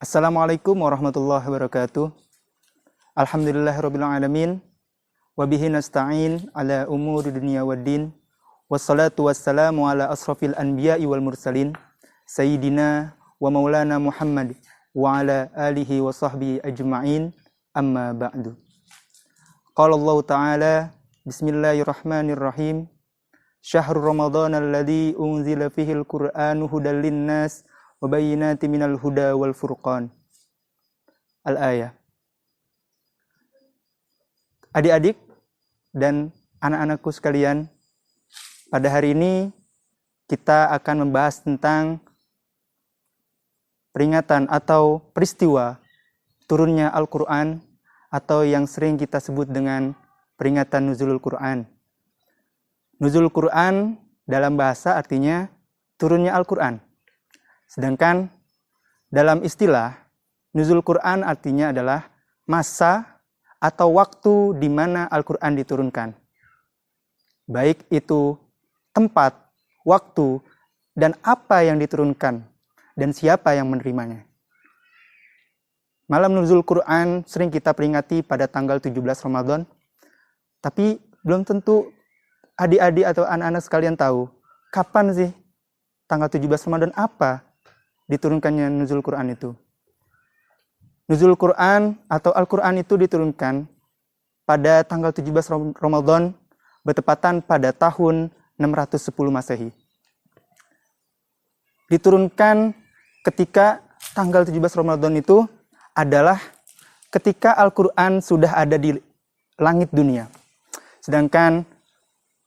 Assalamualaikum warahmatullahi wabarakatuh. Alhamdulillahirabbil alamin wa bihi nasta'in ala umuri dunya waddin. Wassalatu wassalamu ala asrafil anbiya'i wal mursalin sayyidina wa maulana Muhammad wa ala alihi wa sahbihi ajma'in. Amma ba'du. Qala Allah Ta'ala bismillahirrahmanirrahim. Syahrul Ramadan alladzi unzila fihil Qur'anu hudal linnas wa bayyinatin minal huda wal furqan. Al-ayah. Adik-adik dan anak-anakku sekalian, pada hari ini kita akan membahas tentang peringatan atau peristiwa turunnya Al-Quran atau yang sering kita sebut dengan peringatan Nuzulul Quran. Nuzulul Quran dalam bahasa artinya turunnya Al-Quran. Sedangkan dalam istilah, Nuzul Quran artinya adalah masa atau waktu di mana Al-Quran diturunkan. Baik itu tempat, waktu, dan apa yang diturunkan, dan siapa yang menerimanya. Malam Nuzul Quran sering kita peringati pada tanggal 17 Ramadan, tapi belum tentu adik-adik atau anak-anak sekalian tahu kapan sih tanggal 17 Ramadan apa diturunkannya Nuzul Quran itu. Nuzul Quran atau Al-Quran itu diturunkan pada tanggal 17 Ramadan bertepatan pada tahun 610 Masehi. Diturunkan ketika tanggal 17 Ramadan itu adalah ketika Al-Quran sudah ada di langit dunia. Sedangkan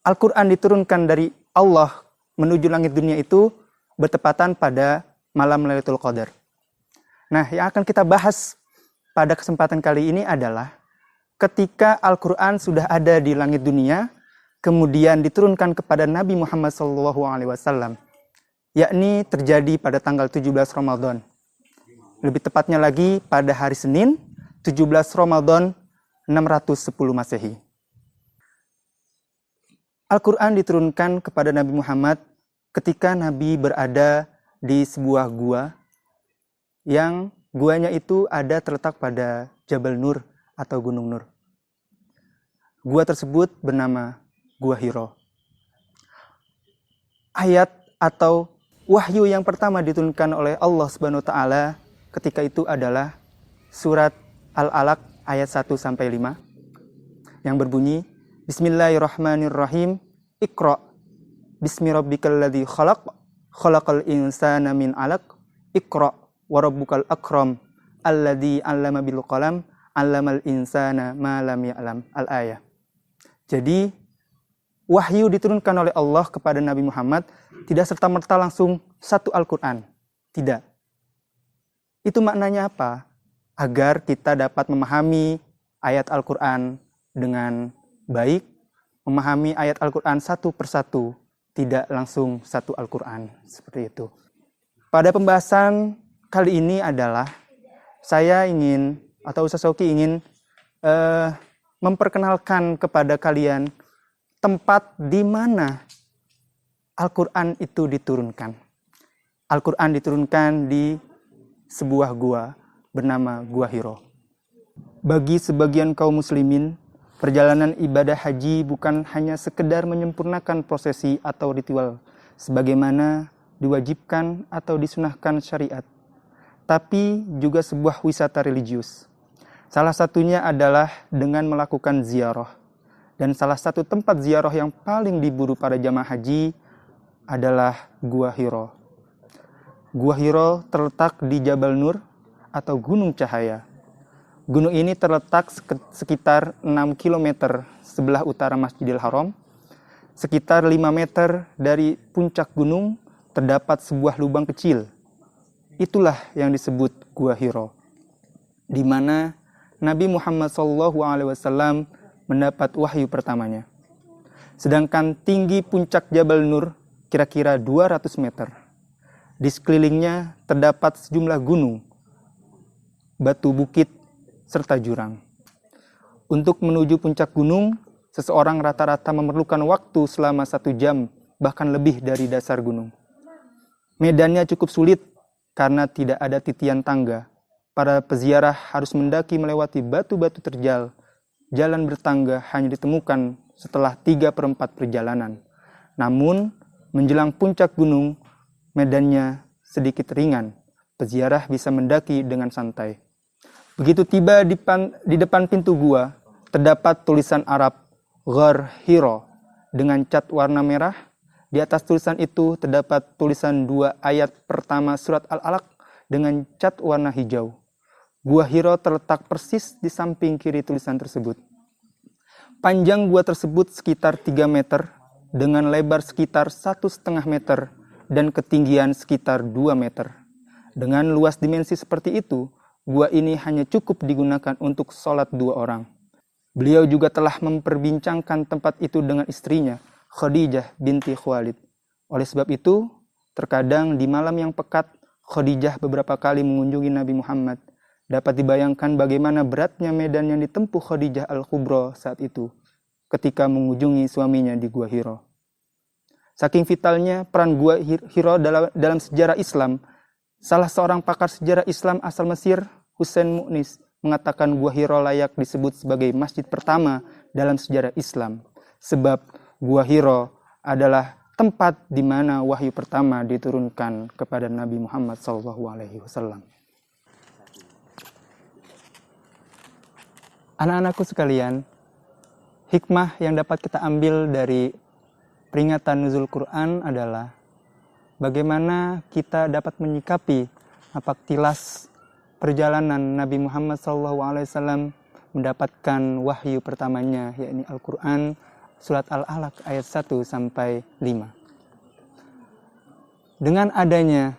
Al-Quran diturunkan dari Allah menuju langit dunia itu bertepatan pada malam Lailatul Qadar. Nah, yang akan kita bahas pada kesempatan kali ini adalah ketika Al-Quran sudah ada di langit dunia, kemudian diturunkan kepada Nabi Muhammad SAW, yakni terjadi pada tanggal 17 Ramadan. Lebih tepatnya lagi pada hari Senin, 17 Ramadan 610 Masehi. Al-Quran diturunkan kepada Nabi Muhammad ketika Nabi berada di sebuah gua yang guanya itu ada terletak pada Jabal Nur atau Gunung Nur. Gua tersebut bernama Gua Hiro. Ayat atau wahyu yang pertama diturunkan oleh Allah Subhanahu wa taala ketika itu adalah surat Al-Alaq ayat 1-5 yang berbunyi Bismillahirrahmanirrahim. Iqra bismi rabbikal ladzi khalaq khalaqal insana min 'alaq. Iqra wa rabbukal akram alladzi 'allama bil qalam 'allamal insana ma lam ya'lam. Al-ayah. Jadi wahyu diturunkan oleh Allah kepada Nabi Muhammad tidak serta-merta langsung satu Al-Quran. Tidak. Itu maknanya apa? Agar kita dapat memahami ayat Al-Quran dengan baik, memahami ayat Al-Quran satu persatu, tidak langsung satu Al-Quran. Seperti itu. Pada pembahasan kali ini adalah saya ingin, atau Ustaz Shoki ingin memperkenalkan kepada kalian tempat di mana Al-Quran itu diturunkan. Al-Quran diturunkan di sebuah gua bernama Gua Hiro. Bagi sebagian kaum muslimin, perjalanan ibadah haji bukan hanya sekedar menyempurnakan prosesi atau ritual sebagaimana diwajibkan atau disunahkan syariat, tapi juga sebuah wisata religius. Salah satunya adalah dengan melakukan ziarah. Dan salah satu tempat ziarah yang paling diburu para jamaah haji adalah Gua Hiro. Gua Hiro terletak di Jabal Nur atau Gunung Cahaya. Gunung ini terletak sekitar 6 km sebelah utara Masjidil Haram. Sekitar 5 meter dari puncak gunung terdapat sebuah lubang kecil. Itulah yang disebut Gua Hiro, di mana Nabi Muhammad SAW mendapat wahyu pertamanya. Sedangkan tinggi puncak Jabal Nur kira-kira 200 meter. Di sekelilingnya terdapat sejumlah gunung, batu bukit, serta jurang. Untuk menuju puncak gunung, seseorang rata-rata memerlukan waktu selama 1 jam, bahkan lebih dari dasar gunung. Medannya cukup sulit karena tidak ada titian tangga, para peziarah harus mendaki melewati batu-batu terjal. Jalan bertangga hanya ditemukan setelah 3/4 perjalanan. Namun, menjelang puncak gunung, medannya sedikit ringan. Peziarah bisa mendaki dengan santai. Begitu tiba di depan pintu gua, terdapat tulisan Arab Ghar Hiro dengan cat warna merah. Di atas tulisan itu terdapat tulisan 2 ayat pertama surat Al-Alaq dengan cat warna hijau. Gua Hiro terletak persis di samping kiri tulisan tersebut. Panjang gua tersebut sekitar 3 meter dengan lebar sekitar 1,5 meter dan ketinggian sekitar 2 meter. Dengan luas dimensi seperti itu, gua ini hanya cukup digunakan untuk sholat 2 orang. Beliau juga telah memperbincangkan tempat itu dengan istrinya, Khadijah binti Khuwailid. Oleh sebab itu, terkadang di malam yang pekat, Khadijah beberapa kali mengunjungi Nabi Muhammad. Dapat dibayangkan bagaimana beratnya medan yang ditempuh Khadijah Al-Kubra saat itu, ketika mengunjungi suaminya di Gua Hiro. Saking vitalnya peran Gua Hiro dalam sejarah Islam, salah seorang pakar sejarah Islam asal Mesir, Hussein Mu'nis, mengatakan Gua Hiro layak disebut sebagai masjid pertama dalam sejarah Islam. Sebab Gua Hiro adalah tempat di mana wahyu pertama diturunkan kepada Nabi Muhammad SAW. Anak-anakku sekalian, hikmah yang dapat kita ambil dari peringatan nuzul Quran adalah bagaimana kita dapat menyikapi apaktilas perjalanan Nabi Muhammad SAW mendapatkan wahyu pertamanya, yakni Al-Quran, surat Al-Alaq ayat 1 sampai 5. Dengan adanya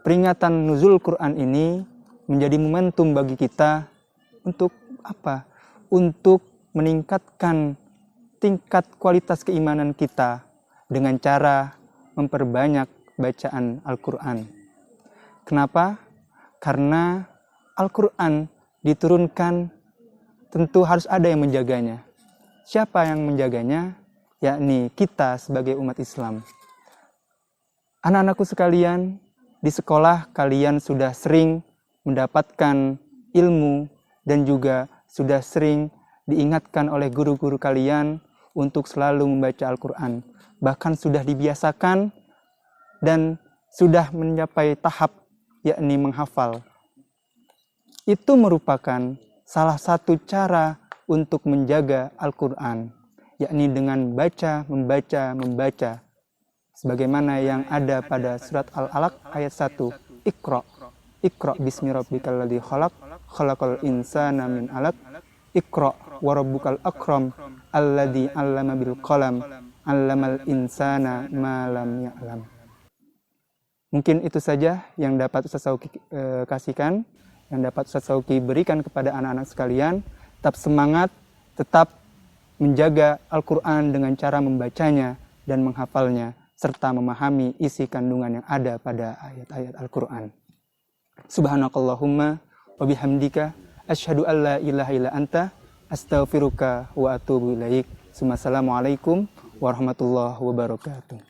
peringatan nuzul Quran ini menjadi momentum bagi kita untuk apa? Untuk meningkatkan tingkat kualitas keimanan kita dengan cara memperbanyak bacaan Al-Quran. Kenapa? Karena Al-Quran diturunkan tentu harus ada yang menjaganya. Siapa yang menjaganya? Yakni kita sebagai umat Islam. Anak-anakku sekalian, di sekolah kalian sudah sering mendapatkan ilmu dan juga sudah sering diingatkan oleh guru-guru kalian untuk selalu membaca Al-Quran. Bahkan sudah dibiasakan dan sudah mencapai tahap yakni menghafal. Itu merupakan salah satu cara untuk menjaga Al-Quran, yakni dengan membaca. Sebagaimana yang ada pada surat Al-Alaq ayat 1, Iqra bismi rabbikal ladzi khalaq, khalaqal insana min 'alaq, Iqra wa rabbukal akram, alladzi 'allama bil qalam, 'allamal insana ma lam ya'lam. Mungkin itu saja yang dapat Ustaz Sauki kasihkan, yang dapat Ustaz Sauki berikan kepada anak-anak sekalian. Tetap semangat, tetap menjaga Al-Quran dengan cara membacanya dan menghafalnya, serta memahami isi kandungan yang ada pada ayat-ayat Al-Quran. Subhanakallahumma wa bihamdika asyhadu an la ilaha illa anta astaghfiruka wa atubu ilaik. Assalamualaikum warahmatullahi wabarakatuh.